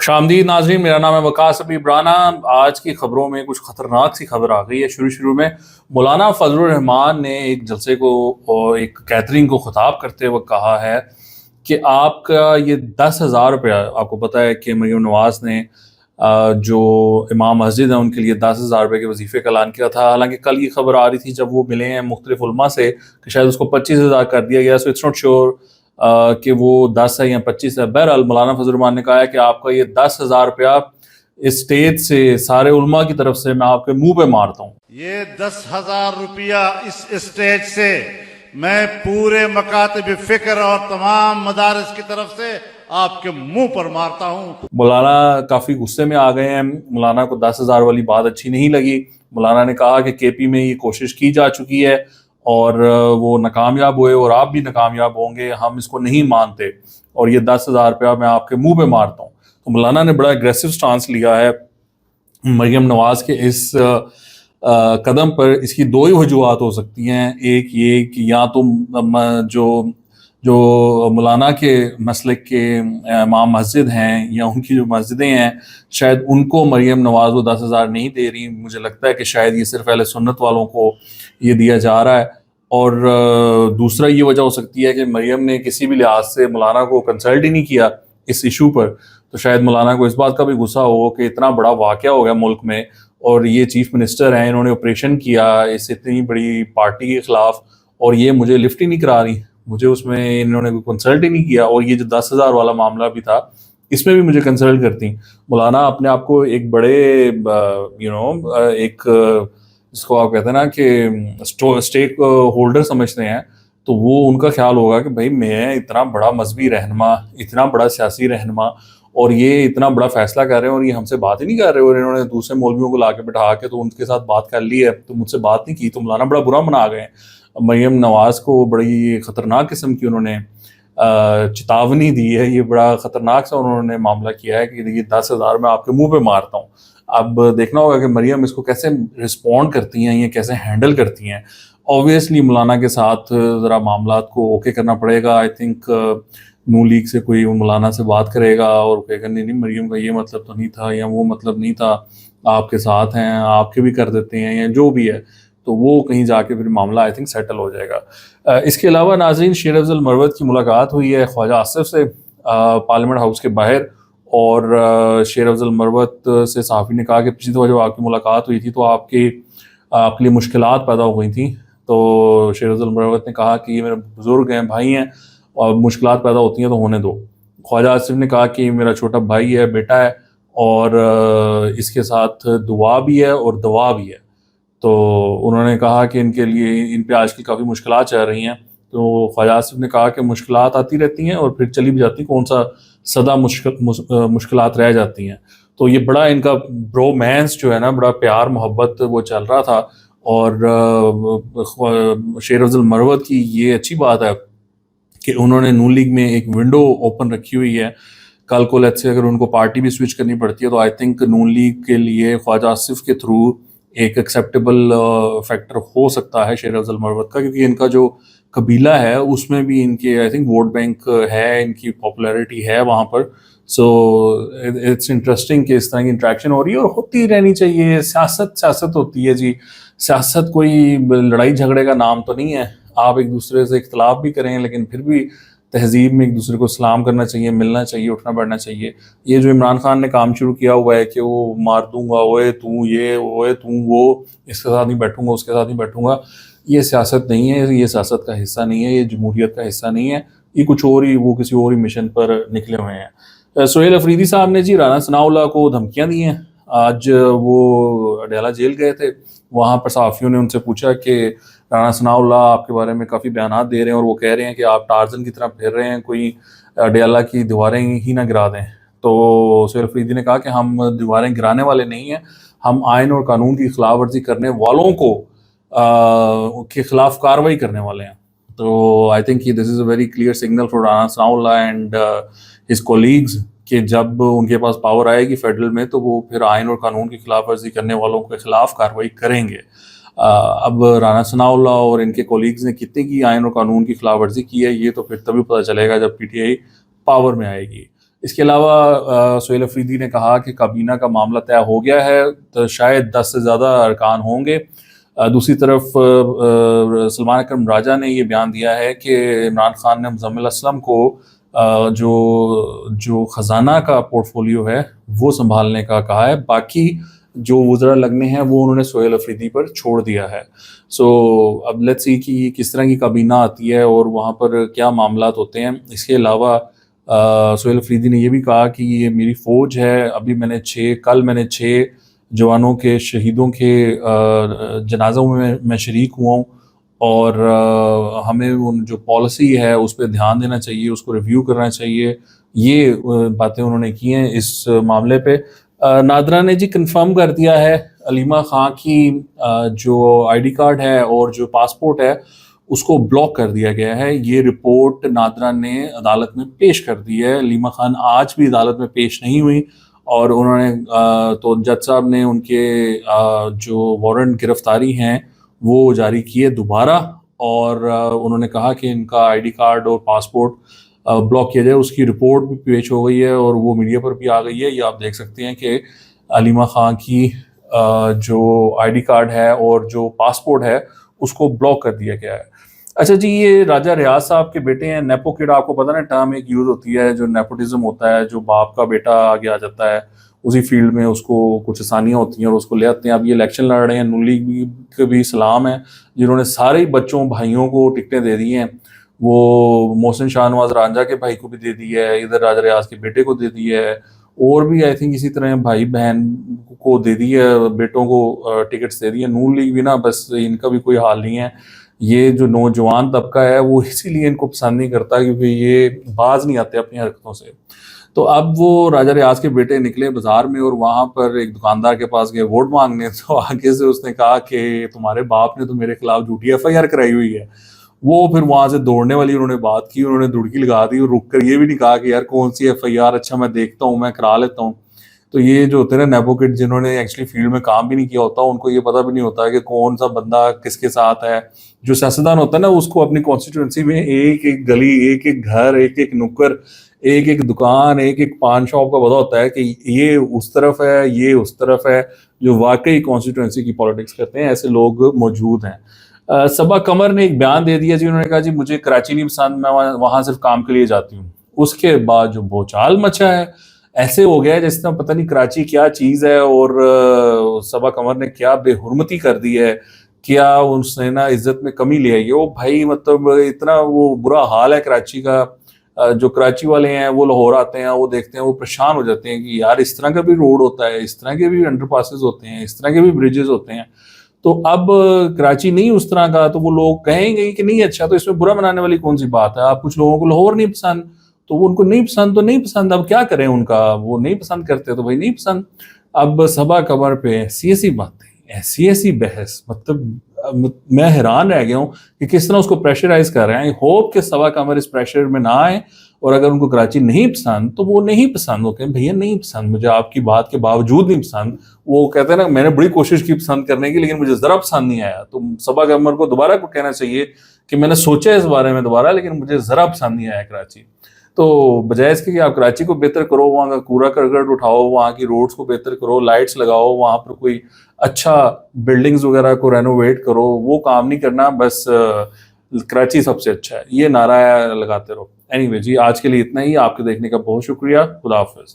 खुशामदीद नाजरीन, मेरा नाम है वकास हबीब राना। आज की खबरों में कुछ ख़तरनाक सी खबर आ गई है। शुरू में मौलाना फजलुर रहमान ने एक जलसे को और एक कैटरिंग को ख़िताब करते हुए कहा है कि आपका ये 10,000 रुपया, आपको पता है कि मरीम नवाज़ ने जो इमाम मस्जिद हैं उनके लिए 10,000 रुपये के वजीफ़े का ऐलान किया था। हालांकि कल ये खबर आ रही थी जब वो मिले हैं मुख्तलिफ उलमा से कि शायद उसको 25,000 कर दिया गया। सो इट्स नॉट श्योर कि वो 10 है या 25 है। बहरहाल मौलाना फजल रहमान ने कहा है कि आपका ये 10,000 रुपया इस स्टेज से सारे उलमा की तरफ से मैं आपके मुंह पे मारता हूँ। ये 10,000 रुपया इस स्टेज से मैं पूरे मकातब फिक्र और तमाम मदारिस की तरफ से आपके मुंह पर मारता हूँ। मौलाना काफ़ी गुस्से में आ गए हैं। मौलाना को 10,000 वाली बात अच्छी नहीं लगी। मौलाना ने कहा कि केपी में ये कोशिश की जा चुकी है और वो नाकामयाब हुए और आप भी नाकामयाब होंगे, हम इसको नहीं मानते और ये 10,000 रुपया मैं आपके मुंह पे मारता हूँ। तो मौलाना ने बड़ा एग्रेसिव स्टांस लिया है मरीम नवाज़ के इस कदम पर। इसकी दो ही वजूहत हो सकती हैं। एक ये कि या तो जो मौलाना के मसलक के इमाम मस्जिद हैं या उनकी जो मस्जिदें हैं, शायद उनको मरीम नवाज़ वो 10,000 नहीं दे रही। मुझे लगता है कि शायद ये सिर्फ अहले सुन्नत वालों को ये दिया जा रहा है। और दूसरा ये वजह हो सकती है कि मरीम ने किसी भी लिहाज से मौलाना को कंसल्ट ही नहीं किया इस इशू पर। तो शायद मौलाना को इस बात का भी गुस्सा हो कि इतना बड़ा वाक़या हो गया मुल्क में और ये चीफ मिनिस्टर हैं, इन्होंने ऑपरेशन किया इस इतनी बड़ी पार्टी के ख़िलाफ़ और ये मुझे लिफ्ट ही नहीं करा रही, मुझे उसमें इन्होंने कोई कंसल्ट ही नहीं किया। और ये जो 10,000 वाला मामला भी था इसमें भी मुझे कंसल्ट करती। मौलाना अपने आप को एक बड़े एक जिसको आप कहते हैं ना कि स्टेक होल्डर समझते हैं, तो वो उनका ख्याल होगा कि भाई मैं इतना बड़ा मजहबी रहनुमा, इतना बड़ा सियासी रहनुमा और ये इतना बड़ा फैसला कर रहे हैं और ये हमसे बात ही नहीं कर रहे और इन्होंने दूसरे मौलवियों को ला के बैठा के तो उनके साथ बात कर ली है तो मुझसे बात नहीं की। तो मौलाना बड़ा बुरा मना गए। मरीम नवाज़ को बड़ी ख़तरनाक किस्म की उन्होंने चेतावनी दी है। ये बड़ा ख़तरनाक सा उन्होंने मामला किया है कि ये 10,000 मैं आपके मुंह पे मारता हूँ। अब देखना होगा कि मरीम इसको कैसे रिस्पॉन्ड करती हैं, ये कैसे हैंडल करती हैं। ऑब्वियसली मौलाना के साथ ज़रा मामलात को ओके करना पड़ेगा। आई थिंक नून लीग से कोई मौलाना से बात करेगा और कहेगा नहीं नहीं मरीम का ये मतलब तो नहीं था या वो मतलब नहीं था, आपके साथ हैं, आपके भी कर देते हैं या जो भी है, तो वो कहीं जाके फिर मामला आई थिंक सेटल हो जाएगा। इसके अलावा नाज़रीन, शेर अफजल मरवत की मुलाकात हुई है ख्वाजा आसिफ से पार्लियामेंट हाउस के बाहर और शेर अफजल मरवत से सहाफ़ी ने कहा कि पिछली दफ़ा जब आपकी मुलाकात हुई थी तो आपके लिए मुश्किलात पैदा हो गई थी। तो शेर अफजल मरवत ने कहा कि ये मेरे बुज़ुर्ग हैं, भाई हैं और मुश्किलात पैदा होती हैं तो होने दो। ख्वाजा आसिफ ने कहा कि मेरा छोटा भाई है, बेटा है और इसके साथ दुआ भी है और दवा भी है। तो उन्होंने कहा कि इनके लिए इन पे आजकल काफ़ी मुश्किलात चल रही हैं। तो ख्वाजा आसिफ ने कहा कि मुश्किलात आती रहती हैं और फिर चली भी जाती, कौन सा सदा मुश्किलात रह जाती हैं। तो ये बड़ा इनका ब्रोमैंस जो है ना, बड़ा प्यार मोहब्बत वो चल रहा था। और शेर अफजल मरवत की ये अच्छी बात है कि उन्होंने नून लीग में एक विंडो ओपन रखी हुई है। कल को लेट्स से अगर उनको पार्टी भी स्विच करनी पड़ती है तो आई थिंक नून लीग के लिए ख्वाजा आसिफ के थ्रू एक एक्सेप्टेबल फैक्टर हो सकता है शेर अफजल मरवत का, क्योंकि इनका जो कबीला है उसमें भी इनके आई थिंक वोट बैंक है, इनकी पॉपुलैरिटी है वहाँ पर। सो इट्स इंटरेस्टिंग कि इस तरह की इंट्रैक्शन हो रही है और होती रहनी चाहिए। सियासत होती है जी, सियासत कोई लड़ाई झगड़े का नाम तो नहीं है। आप एक दूसरे से इख्तलाफ भी करें लेकिन फिर भी तहजीब में एक दूसरे को सलाम करना चाहिए, मिलना चाहिए, उठना बैठना चाहिए। ये जो इमरान खान ने काम शुरू किया हुआ है कि वो मार दूंगा, ओए तू ये, ओए तू वो, इसके साथ नहीं बैठूंगा, उसके साथ नहीं बैठूंगा, ये सियासत नहीं है, ये सियासत का हिस्सा नहीं है, ये जमहूरियत का हिस्सा नहीं है। ये कुछ और ही, वो किसी और ही मिशन पर निकले हुए हैं। सुहेल अफरीदी साहब ने जी राना सनाउल्लाह को धमकियाँ दी हैं। आज वो अडयाला जेल गए थे, वहाँ पर सहाफ़ियों ने उनसे पूछा कि राना सनाउल्लाह आपके बारे में काफ़ी बयानात दे रहे हैं और वो कह रहे हैं कि आप टार्जन की तरह फिर रहे हैं, कोई अडयाला की दीवारें ही ना गिरा दें। तो सुहेल अफरीदी ने कहा कि हम दीवारें गिराने वाले नहीं हैं, हम आइन और कानून की खिलाफ वर्जी करने वालों को के खिलाफ कार्रवाई करने वाले हैं। तो I think this is a very clear signal for Rana Sanaullah and his colleagues कि जब उनके पास पावर आएगी फेडरल में तो वो फिर आइन और कानून की खिलाफ वर्जी करने वालों के खिलाफ कार्रवाई करेंगे। अब राना सनाउल्लाह और इनके कोलीग्स ने कितने की आइन और कानून की खिलाफ वर्जी की है ये तो फिर तभी पता चलेगा जब पीटीआई पावर में आएगी। اس کے علاوہ سہیل افریدی نے کہا کہ کابینہ کا معاملہ طے ہو گیا ہے، تو شاید 10 سے زیادہ ارکان ہوں گے۔ دوسری طرف سلمان اکرم راجہ نے یہ بیان دیا ہے کہ عمران خان نے مزمل اسلم کو جو خزانہ کا پورٹ فولیو ہے وہ سنبھالنے کا کہا ہے، باقی جو وزراء لگنے ہیں وہ انہوں نے سہیل افریدی پر چھوڑ دیا ہے۔ سو اب لیٹس سی کہ کس طرح کی کابینہ آتی ہے اور وہاں پر کیا معاملات ہوتے ہیں۔ اس کے علاوہ سہیل افریدی نے یہ بھی کہا کہ یہ میری فوج ہے، ابھی کل میں نے 6 جوانوں کے شہیدوں کے جنازوں میں شریک ہوا ہوں، اور ہمیں ان جو پالیسی ہے اس پہ دھیان دینا چاہیے، اس کو ریویو کرنا چاہیے۔ یہ باتیں انہوں نے کی ہیں اس معاملے پہ۔ نادرا نے جی کنفرم کر دیا ہے علیمہ خان کی جو آئی ڈی کارڈ ہے اور جو پاسپورٹ ہے اس کو بلاک کر دیا گیا ہے۔ یہ رپورٹ نادرا نے عدالت میں پیش کر دی ہے۔ علیمہ خان آج بھی عدالت میں پیش نہیں ہوئی، اور انہوں نے تو جج صاحب نے ان کے جو وارنٹ گرفتاری ہیں وہ جاری کیے دوبارہ، اور انہوں نے کہا کہ ان کا آئی ڈی کارڈ اور پاسپورٹ بلاک کیا جائے۔ اس کی رپورٹ بھی پیش ہو گئی ہے اور وہ میڈیا پر بھی آ گئی ہے۔ یہ آپ دیکھ سکتے ہیں کہ علیمہ خان کی جو آئی ڈی کارڈ ہے اور جو پاسپورٹ ہے اس کو بلاک کر دیا گیا ہے۔ اچھا جی، یہ راجہ ریاض صاحب کے بیٹے ہیں، نیپو کڈ، آپ کو پتہ نا ٹرم ایک یوز ہوتی ہے جو نیپوٹزم ہوتا ہے، جو باپ کا بیٹا آگے آ جاتا ہے اسی فیلڈ میں، اس کو کچھ آسانیاں ہوتی ہیں اور اس کو لے آتے ہیں۔ اب یہ الیکشن لڑ رہے ہیں، نون لیگ کے بھی سلام ہے جنہوں نے سارے بچوں بھائیوں کو ٹکٹیں دے دی ہیں۔ وہ محسن شاہ نواز رانجھا کے بھائی کو بھی دے دی ہے، ادھر راجہ ریاض کے بیٹے کو دے دی ہے، اور بھی آئی تھنک اسی طرح بھائی بہن کو دے دی ہے، بیٹوں کو ٹکٹس دے دی ہے۔ نون لیگ بھی نا بس ان کا بھی کوئی حال نہیں ہے۔ یہ جو نوجوان طبقہ ہے وہ اسی لیے ان کو پسند نہیں کرتا کیونکہ یہ باز نہیں آتے اپنی حرکتوں سے۔ تو اب وہ راجہ ریاض کے بیٹے نکلے بازار میں اور وہاں پر ایک دکاندار کے پاس گئے ووٹ مانگنے، تو آگے سے اس نے کہا کہ تمہارے باپ نے تو میرے خلاف جھوٹی ایف آئی آر کرائی ہوئی ہے۔ وہ پھر وہاں سے دوڑنے والی انہوں نے بات کی، انہوں نے دڑکی لگا دی اور رک کر یہ بھی نہیں کہا کہ یار کون سی ایف آئی آر، اچھا میں دیکھتا ہوں، میں کرا لیتا ہوں۔ تو یہ جو ہوتے ہیں نا نیپو کڈ، جنہوں نے ایکچولی فیلڈ میں کام بھی نہیں کیا ہوتا، ان کو یہ پتہ بھی نہیں ہوتا کہ کون سا بندہ کس کے ساتھ ہے۔ جو سیاستدان ہوتا ہے نا اس کو اپنی کانسٹیٹوئنسی میں ایک ایک گلی، ایک ایک گھر، ایک ایک نکر، ایک ایک دکان، ایک ایک پان شاپ کا پتہ ہوتا ہے کہ یہ اس طرف ہے، یہ اس طرف ہے، جو واقعی کانسٹیٹوئنسی کی پالیٹکس کرتے ہیں۔ ایسے لوگ موجود ہیں۔ صبا قمر نے ایک بیان دے دیا جی، انہوں نے کہا جی مجھے کراچی نہیں پسند، میں وہاں صرف کام کے لیے جاتی ہوں۔ اس کے بعد جو بھوچال مچا ہے، ایسے ہو گیا ہے جس طرح پتہ نہیں کراچی کیا چیز ہے، اور صبا قمر نے کیا بے حرمتی کر دی ہے، کیا اس نے نا عزت میں کمی لے آئی ہے۔ وہ بھائی مطلب اتنا وہ برا حال ہے کراچی کا، جو کراچی والے ہیں وہ لاہور آتے ہیں، وہ دیکھتے ہیں، وہ پریشان ہو جاتے ہیں کہ یار اس طرح کا بھی روڈ ہوتا ہے، اس طرح کے بھی انڈر پاسز ہوتے ہیں، اس طرح کے بھی بریجز ہوتے ہیں۔ تو اب کراچی نہیں اس طرح کا، تو وہ لوگ کہیں گے کہ نہیں اچھا، تو اس میں برا منانے والی کون سی بات ہے؟ آپ کچھ لوگوں کو لاہور نہیں پسند تو ان کو نہیں پسند تو نہیں پسند، اب کیا کریں، ان کا وہ نہیں پسند کرتے تو بھائی نہیں پسند۔ اب صبا قمر پہ ایسی باتیں، ایسی بحث، مطلب میں حیران رہ گیا ہوں کہ کس طرح اس کو پریشرائز کر رہے ہیں۔ ہوپ کہ صبا قمر اس پریشر میں نہ آئیں، اور اگر ان کو کراچی نہیں پسند تو وہ نہیں پسند، وہ کہیں بھیا نہیں پسند، مجھے آپ کی بات کے باوجود نہیں پسند۔ وہ کہتے ہیں نا میں نے بڑی کوشش کی پسند کرنے کی لیکن مجھے ذرا پسند نہیں آیا۔ تو صبا قمر کو دوبارہ کو کہنا چاہیے کہ میں نے سوچا اس بارے میں دوبارہ، لیکن مجھے ذرا پسند نہیں آیا کراچی۔ تو بجائے اس کے کہ آپ کراچی کو بہتر کرو، وہاں کا کوڑا کرکٹ اٹھاؤ، وہاں کی روڈز کو بہتر کرو، لائٹس لگاؤ، وہاں پر کوئی اچھا بلڈنگز وغیرہ کو رینوویٹ کرو، وہ کام نہیں کرنا، بس کراچی سب سے اچھا ہے، یہ نعرہ لگاتے رہو۔ اینی وے جی، آج کے لیے اتنا ہی، آپ کے دیکھنے کا بہت شکریہ، خدا حافظ۔